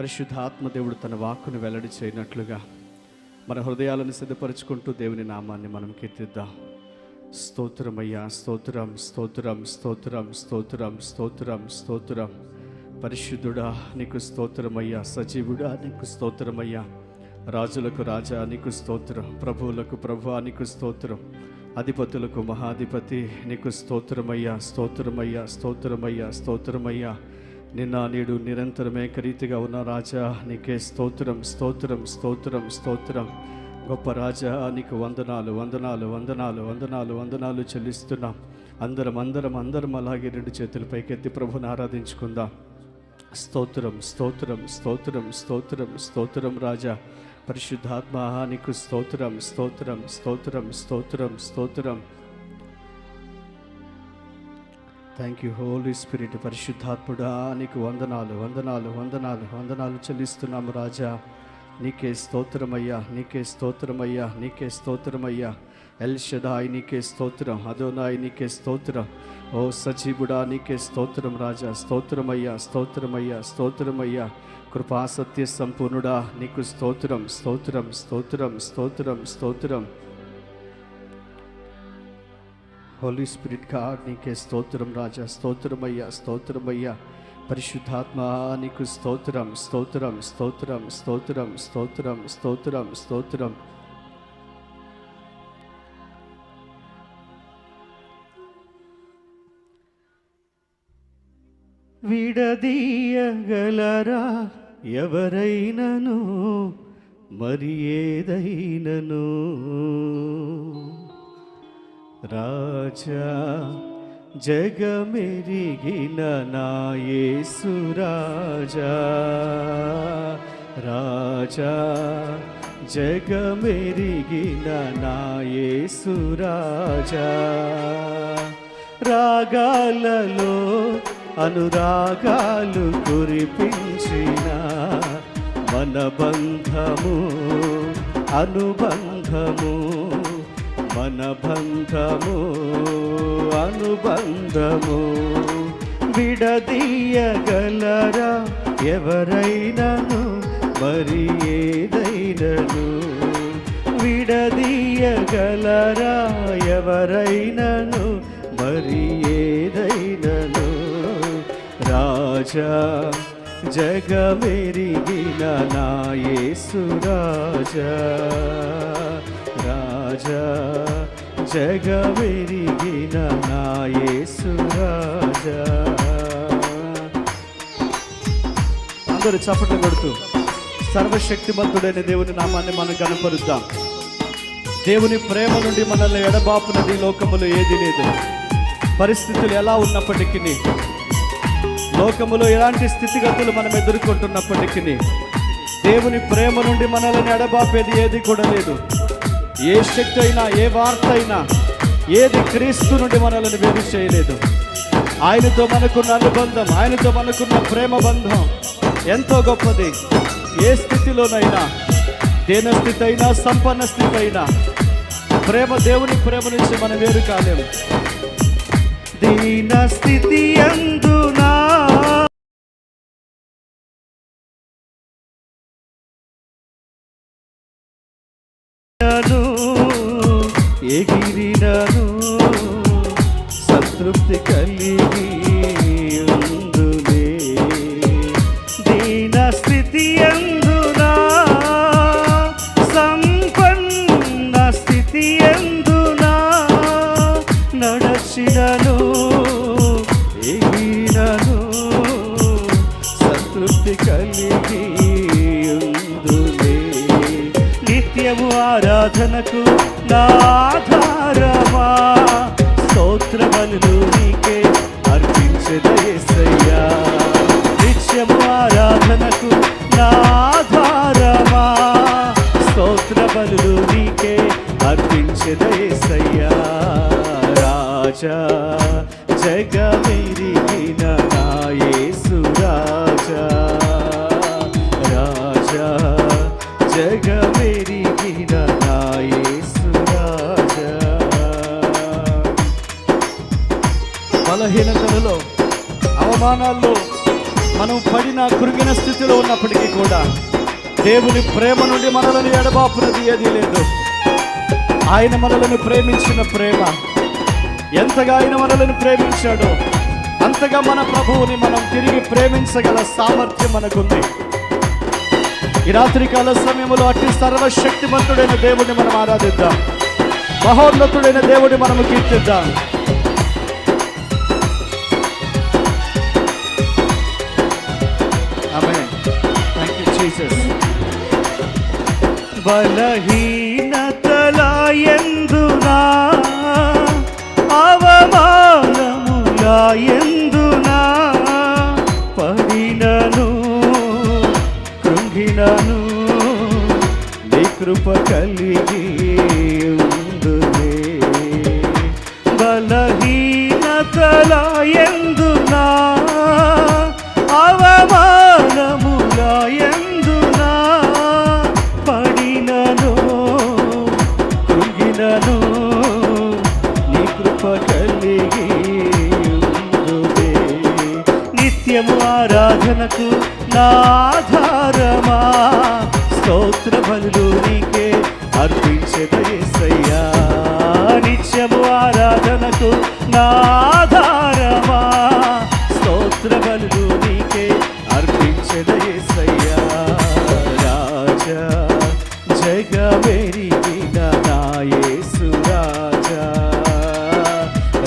పరిశుద్ధ ఆత్మదేవుడు తన వాక్కును వెల్లడి చేయనట్లుగా మన హృదయాలను సిద్ధపరచుకుంటూ దేవుని నామాన్ని మనం కీర్తిద్దాం. స్తోత్రమయ్యా, స్తోత్రం, స్తోత్రం, స్తోత్రం, స్తోత్రం, స్తోత్రం, స్తోత్రం. పరిశుద్ధుడా నీకు స్తోత్రమయ్యా, సజీవుడా నీకు స్తోత్రమయ్యా, రాజులకు రాజా నీకు స్తోత్రం, ప్రభువులకు ప్రభువా నీకు స్తోత్రం, అధిపతులకు మహాధిపతి నీకు స్తోత్రమయ్యా, స్తోత్రమయ్యా, స్తోత్రమయ్యా, స్తోత్రమయ్యా. నిన్న నేడు నిరంతరం ఏకరీతిగా ఉన్న రాజా నీకే స్తోత్రం, స్తోత్రం, స్తోత్రం, స్తోత్రం. గొప్ప రాజా నీకు వందనాలు, వందనాలు, వందనాలు, వందనాలు, వందనాలు చెల్లిస్తున్నాం. అందరం అలాగే రెండు చేతులు పైకెత్తి ప్రభుని ఆరాధించుకుందాం. స్తోత్రం, స్తోత్రం, స్తోత్రం, స్తోత్రం, స్తోత్రం. రాజా పరిశుద్ధాత్మ నీకు స్తోత్రం, స్తోత్రం, స్తోత్రం, స్తోత్రం, స్తోత్రం. Thank you holy spirit. పరిశుద్ధాత్ముడా నీకు వందనాలు, వందనాలు, వందనాలు, వందనాలు చెల్లిస్తున్నాము రాజా. నీకే స్తోత్రమయ్యా, నీకే స్తోత్రమయ్యా, నీకే స్తోత్రమయ్యా. ఎల్ షదాయ్ నీకే స్తోత్రం, అదోనాయ్ నీకే స్తోత్రం. ఓ సజీవుడా నీకే స్తోత్రం రాజా. స్తోత్రమయ్యా, స్తోత్రమయ్యా, స్తోత్రమయ్యా. కృపా సత్య సంపూర్ణుడా నీకు స్తోత్రం, స్తోత్రం, స్తోత్రం, స్తోత్రం, స్తోత్రం. హోలీ స్పిరిట్ గాడ్ నీకే స్తోత్రం రాజా. స్తోత్రమయ్యా, స్తోత్రమయ్యా. పరిశుద్ధాత్మ నీకు స్తోత్రం, స్తోత్రం, స్తోత్రం, స్తోత్రం, స్తోత్రం, స్తోత్రం, స్తోత్రం. విడదీయగలరా ఎవరైనను మరి ఏదైనను, రాజా జగమెరిగిన నా యేసు రాజా, రాజా జగమెరిగిన నా యేసు రాజా. రాగాలలో అనురాగాలు కురిపించిన మన బంధము అనుబంధము, మన బంధము అనుబంధము. విడదీయగలరా ఎవరైనను మరి ఏదైనను, విడదీయగలరా ఎవరైనను మరి ఏదైనను. రాజా జగమెరిగిన నా యేసు రాజా, రాజా జగమెరిగిన నా యేసు రాజా. అందరూ చప్పట్లు కొడుతూ సర్వశక్తిమంతుడైన దేవుని నామాన్ని మనం కనపరుద్దాం. దేవుని ప్రేమ నుండి మనల్ని ఎడబాపునది లోకములో ఏది లేదు. పరిస్థితులు ఎలా ఉన్నప్పటికీ, లోకములో ఎలాంటి స్థితిగతులు మనం ఎదుర్కొంటున్నప్పటికీ, దేవుని ప్రేమ నుండి మనల్ని ఎడబాపేది ఏది కూడా లేదు. ఏ శక్తి అయినా, ఏ వార్త అయినా, ఏది క్రీస్తు నుండి మనల్ని వేరు చేయలేదు. ఆయనతో మనకున్న అనుబంధం, ఆయనతో మనకున్న ప్రేమ బంధం ఎంతో గొప్పది. ఏ స్థితిలోనైనా, దీన స్థితి అయినా, సంపన్న స్థితి అయినా, ప్రేమ దేవుని ప్రేమ నుంచి మనం వేరు కాలేము. దీన స్థితి యందునా ఎగిరినను సంతృప్తి కలిగి ఉందులే. దీన స్థితి యందునా సంపన్న స్థితి యందునా నడచినను ఎగిరినను సంతృప్తి కలిగి ఉందులే. నిత్యము ఆరాధనకు నా ఆధారమా, స్తోత్రబలులు నీకే అర్పించెదా యేసయ్యా. నిత్యము ఆరాధనకు నా ఆధారమా, స్తోత్రబలులు నీకే అర్పించెదా యేసయ్యా. రాజా జగమెరిగిన నా యేసు రాజా, రాజా జగమెరిగిన నా యేసు రాజా. బలహీనతలలో, అవమానాల్లో మనం పడిన కృంగిన స్థితిలో ఉన్నప్పటికీ కూడా దేవుని ప్రేమ నుండి మనలను ఎడబాపునది ఏదీ లేదు. ఆయన మనలను ప్రేమించిన ప్రేమ, ఎంతగా ఆయన మనలను ప్రేమించాడో అంతగా మన ప్రభువుని మనం తిరిగి ప్రేమించగల సామర్థ్యం మనకుంది. ఈ రాత్రికాల సమయంలో అట్టి సర్వశక్తిమంతుడైన దేవుడిని మనం ఆరాధిద్దాం. మహోన్నతుడైన దేవుడిని మనము కీర్తిద్దాం. ఆమేన్. Thank you Jesus. బలహీనతల యందునా అవమానముల యందునా పడినను కృంగినను నీ కృప కలిగి ఉండునే. బలహీనతల యందునా అవమానముల యందునా పడినను కృంగినను నీ కృప కలిగి ఉండునే. నిత్యము ఆరాధనకు నా ఆధారమా స్తోత్ర బలులు నీకే అర్పించెద యేసయ్యా. నిత్యము ఆరాధనకు నా ఆధారమా స్తోత్ర బలులు నీకే అర్పించెద యేసయ్యా. రాజా జగమెరిగిన నా యేసు రాజా,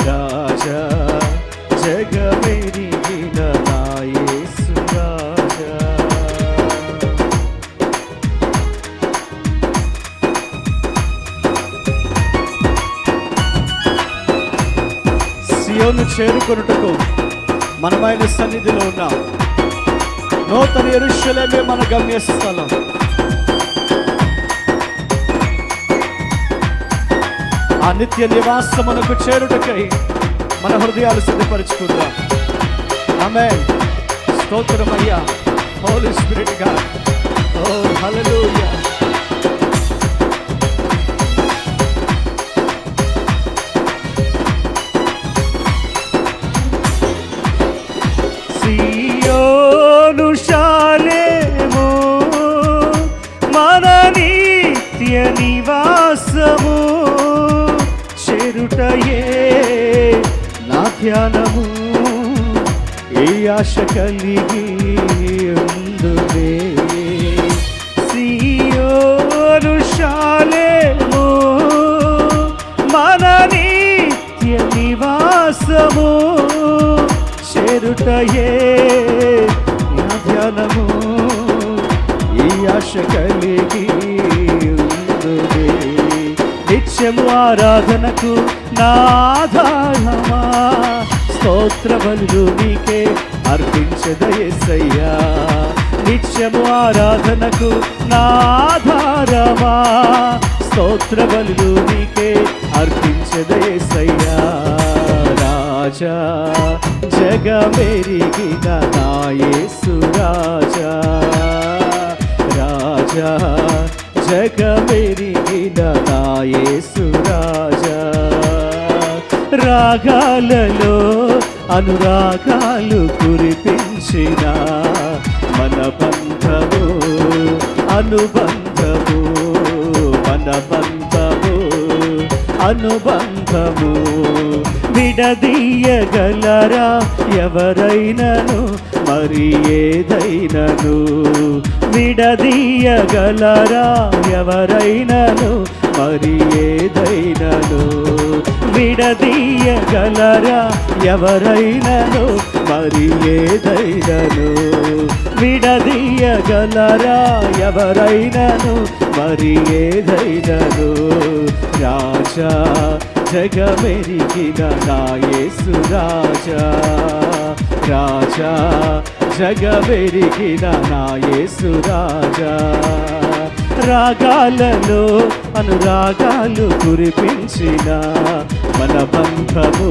రాజా జగమెరిగిన నా యేసు రాజా. సియోను చేరుకొనుటకు మనమైన సన్నిధిలో ఉన్నాం. నూతన యెరూషలేమే మన గమ్యస్థలం. ఆ నిత్య నివాసమునకు చేరుటకై మన హృదయాలు సిద్ధపరచుకుందాం. ఆమేన్. స్తోత్రమయ్యా. Holy spirit God. ఓ హల్లెలూయా. సియోను శాలేము మన నిత్య నివాసము చేరుటయే నా ధ్యానము. ఏ ఆశ కలిగి ఉందునే. సియోను శాలేము మన నిత్య నివాసము చేరుటయే నా ధ్యానము. ఈ ఆశ కలిగి ఉందునే. నిత్యము ఆరాధనకు నా ఆధారమా స్తోత్ర బలులు నీకే అర్పించెద యేసయ్యా. నిత్యము ఆరాధనకు నా ఆధారమా స్తోత్ర బలులు నీకే అర్పించెద యేసయ్యా. రాజా జగమెరిగిన నా యేసు రాజా, రాజా జగమెరిగిన నా యేసు రాజా. రాగాలలో అనురాగాలు కురిపించిన మన బంధము అనుబంధము, మన బంధము అనుబంధము. విడదీయగలరా ఎవరైనను మరి ఏదైనను. విడదీయగలరా ఎవరైనను మరి ఏదైనను. విడదీయగలరా ఎవరైనను మరి ఏదైనను. విడదీయగలరా ఎవరైనను మరి ఏదైనను. రాజా జగమెరిగిన నా యేసు రాజా, రాజా జగమెరిగిన నా యేసు రాజా. రాగాలలో అనురాగాలు కురిపించిన మన బంధము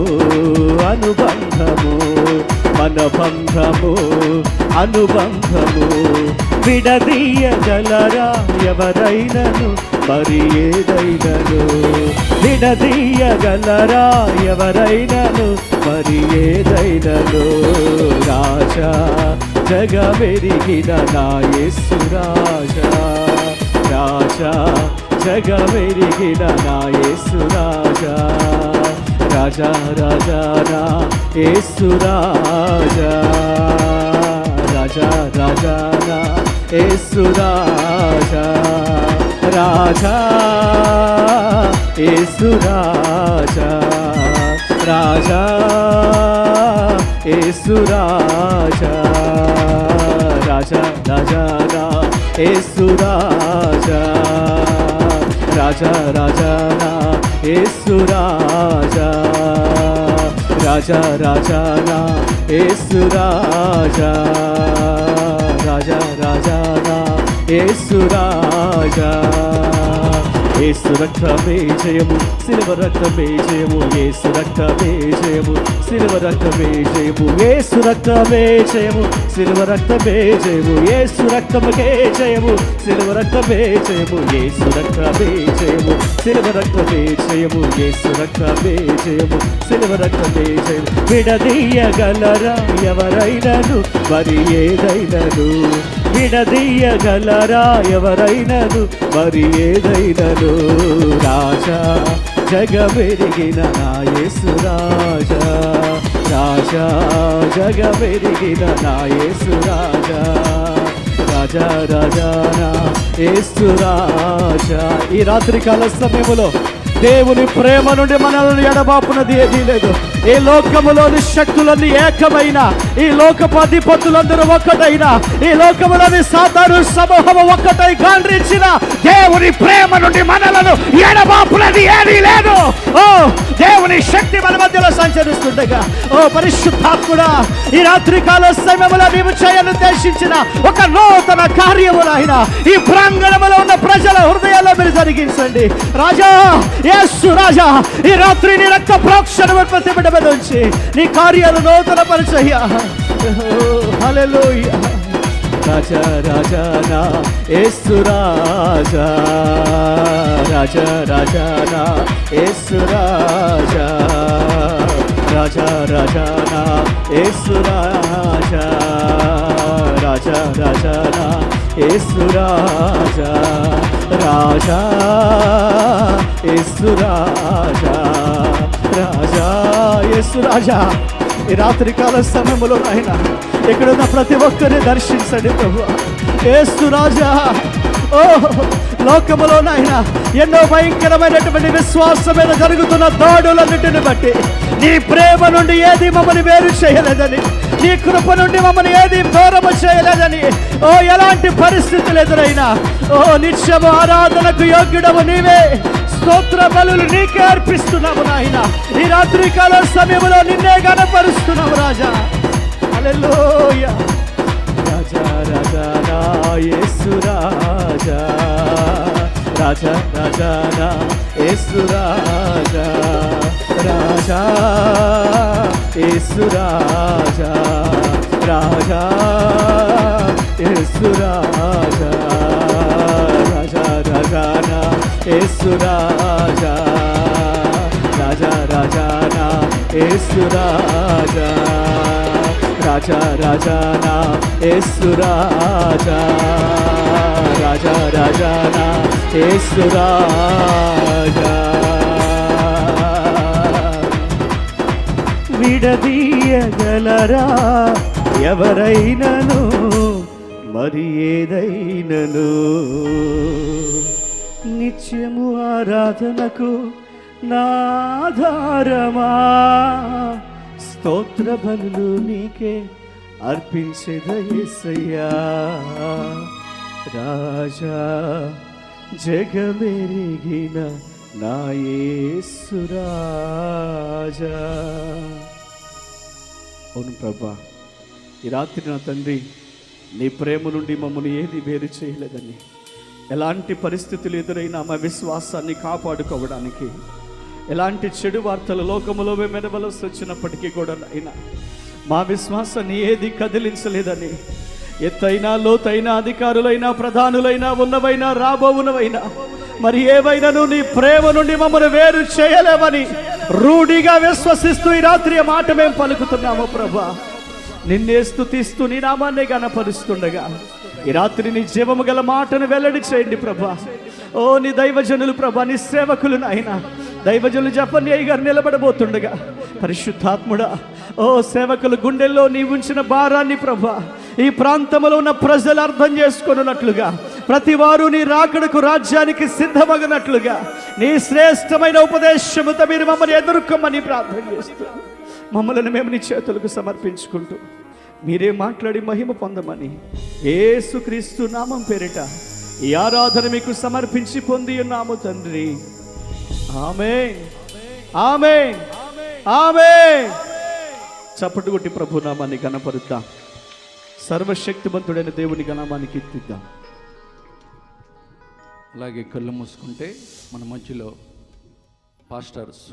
అనుబంధము, మన బంధము అనుబంధము. విడదీయగలరా ఎవరైనను మరి ఏదైనను. విడదీయగలరా ఎవరైనను మరి ఏదైనను. రాజా జగమెరిగిన నా యేసు రాజా, రాజా జగమెరిగిన నా యేసు రాజా, రాజా రాజా నా యేసు రాజా, రాజా రాజా నా యేసు రాజా, రాజా యేసు రాజా, రాజా యేసు రాజా, రాజా రాజా నా యేసు రాజా, రాజా రాజా నా యేసు రాజా, రాజా రాజా నా యేసు రాజా, రాజా రాజా నా యేసు రాజా. యేసు రక్తమే జయము, సిలువ రక్తమే జయము, యేసు రక్తమే జయము, సిలువ రక్తమే జయము, యేసు రక్తమే జయము, సిలువ రక్తమే జయము, యేసు రక్తమే జయము, సిలువ రక్తమే జయము, యేసు రక్తమే జయము, సిలువ రక్తమే జయము, యేసు రక్తమే జయము, సిలువ రక్తమే జయము. విడదీయగలరా ఎవరైనను మరి ఏదైనను, విడదీయగలరా ఎవరైనను మరి ఏదైనను, రాజా జగమెరిగిన నా యేసు రాజా, రాజా జగమెరిగిన నా యేసు రాజా, రాజా రాజా నా యేసు రాజా. ఈ రాత్రికాల సమయములో దేవుని ప్రేమ నుండి మనల్ని ఎడబాపునది ఏదీ లేదు. ఈ లోకములోని శక్తులన్నీ ఏకమైన, ఈ లోకపు అధిపతులందరూ ఒక్కటైన, ఈ లోకములోని సాతాను సమూహము ఒక్కటై గాండ్రించిన దేవుని ప్రేమ నుండి మనలను ఎడబాపునది ఏదీ లేదు. ఓ దేవుని శక్తి మన మధ్యలో సంచరిస్తుండగా, ఓ పరిశుద్ధాత్ముడా, ఈ రాత్రికాల సమయములో నీవు చేయనుద్దేశించిన ఒక నూతన కార్యములైన ఈ ప్రాంగణములో ఉన్న ప్రజల హృదయాల్లో మీరు జరిగించండి రాజా. యేసు రాజా, ఈ రాత్రి నీ రక్త ప్రోక్షణ ప్రతిబిడబెదొంచి నీ కార్యాలు నూతన పరిచయ. హల్లెలూయా. రాజా రాజా నా యేసు రాజా, రాజా రాజా నా యేసు రాజా, రాజా రాజా నా యేసు రాజా, రాజా రాజా నా యేసు రాజా, రాజా యేసు రాజా, రాజా యేసు రాజా. ఈ రాత్రికాల సమయంలో ఆయన ఇక్కడున్న ప్రతి ఒక్కరిని దర్శించండి ప్రభువా. యేసు రాజా, ఓ లోకములో నాయన ఎన్నో భయంకరమైనటువంటి విశ్వాసమైన జరుగుతున్న దాడులన్నిటిని బట్టి నీ ప్రేమ నుండి ఏది మమ్మల్ని వేరు చేయలేదని, నీ కృప నుండి మమ్మల్ని ఏది దూరము చేయలేదని, ఓ ఎలాంటి పరిస్థితులు ఎదురైనా ఓ నిత్యము ఆరాధనకు యోగ్యుడము నీవే, స్తోత్ర బలులు నీకే అర్పిస్తున్నాము నాయన. ఈ రాత్రికాల సమయంలో నిన్నే గణపరుస్తున్నాము రాజా. హల్లెలూయా. రాజా రాజా నా యేసు రాజా, రాజా రాజా నా యేసు రాజా, రాజా యేసు రాజా, రాజా యేసు రాజా, రాజా రాజా నా యేసు రాజా, రాజా రాజా నా యేసు రాజా, రాజా రాజా నా యేసు రాజా, రాజా రాజా నా యేసు రాజా. విడదీయగలరా ఎవరైనను మరి ఏదైనను, నిత్యము ఆరాధనకు నాధారమా, స్తోత్ర బలులు నీకే అర్పించేద యేసయ్యా. రాజా జగమెరిగిన నా యేసు రాజా. అవును ప్రభా, ఈ రాత్రి నా తండ్రి నీ ప్రేమ నుండి మమ్మల్ని ఏది వేరు చేయలేదని, ఎలాంటి పరిస్థితులు ఎదురైనా మా విశ్వాసాన్ని కాపాడుకోవడానికి, ఎలాంటి చెడు వార్తలు లోకములో మేము వినవలసి వచ్చినప్పటికీ కూడా అయినా మా విశ్వాసాన్ని ఏది కదిలించలేదని, ఎత్తైనా లోతైన అధికారులైనా ప్రధానులైనా ఉన్నవైనా రాబోవునవైనా మరి ఏవైనాను నీ ప్రేమ నుండి మమ్మల్ని వేరు చేయలేవని రూఢిగా విశ్వసిస్తూ ఈ రాత్రి మాట మేము పలుకుతున్నాము ప్రభా. నిన్నే స్తుతిస్తూ నీ నామాన్నే గణపరుస్తుండగా ఈ రాత్రి నీ జీవము గల మాటను వెల్లడి చేయండి ప్రభా. ఓ నీ దైవజనులు ప్రభా, నీ సేవకులు నాయన, దైవజనులు జపన్యయ్య గారు నిలబడబోతుండగా పరిశుద్ధాత్ముడా, ఓ సేవకుల గుండెల్లో నీ ఉంచిన భారాన్ని ప్రభా ఈ ప్రాంతంలో ఉన్న ప్రజలు అర్థం చేసుకున్నట్లుగా, ప్రతి వారు నీ రాకడకు రాజ్యానికి సిద్ధమగినట్లుగా నీ శ్రేష్టమైన ఉపదేశముతో మీరు మమ్మల్ని ఎదుర్కొమ్మని ప్రార్థన చేస్తూ మమ్మల్ని మేము నీ చేతులకు సమర్పించుకుంటూ మీరే మాట్లాడి మహిమ పొందమని యేసుక్రీస్తు నామం పేరిట ఈ ఆరాధన మీకు సమర్పించి పొంది ఉన్నాము తండ్రి. ఆమేన్, ఆమేన్, ఆమేన్. చప్పటి కొట్టి ప్రభు నామాన్ని గణపరుద్దాం. సర్వశక్తిమంతుడైన దేవుని నామానికి కీర్తిద్దాం. అలాగే కళ్ళు మూసుకుంటే మన మధ్యలో పాస్టర్